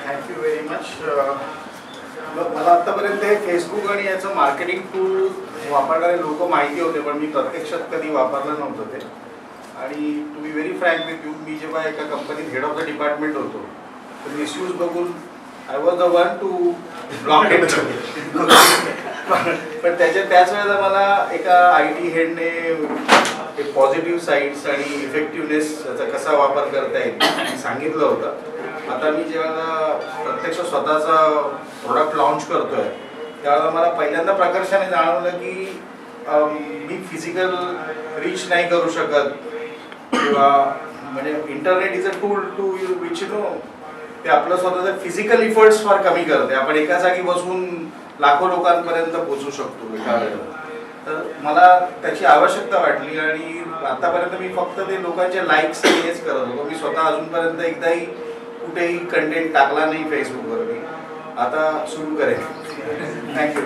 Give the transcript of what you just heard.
Thank you very much. मला आतापर्यंत हे फेसबुक आणि याचं मार्केटिंग टूल वापरणारे लोक माहिती होते, पण मी प्रत्यक्षात कधी वापरलं नव्हतं ते. आणि to be very frank with you, मी जेव्हा एका कंपनीत हेड ऑफ द डिपार्टमेंट होतो तर मिसयूज बघून I was the one two block it. पण त्याच वेळेला मला एका IT हेडने पॉझिटिव्ह साईड्स आणि इफेक्टिव्हनेस याचा कसा वापर करता येईल सांगितलं होतं. आता मी जेव्हा प्रत्यक्ष स्वतःचा प्रोडक्ट लॉन्च करतोय त्यावेळेला मला पहिल्यांदा प्रकर्षाने जाणवलं की मी फिजिकल रीच नाही करू शकत, किंवा म्हणजे internet is a tool to which ते आपलं स्वतःचं फिजिकल इफर्ट्स फार कमी करते. आपण एका जागी बसून लाखो लोकांपर्यंत पोहोचू शकतो एका वेळेला. तर मला त्याची आवश्यकता वाटली आणि आतापर्यंत मी फक्त ते लोकांचे लाईक्स हेच करत होतो. मी स्वतः अजूनपर्यंत एकदाही कुठेही कंटेंट टाकला नाही फेसबुकवरती. आता सुरू करेन. थँक्यू.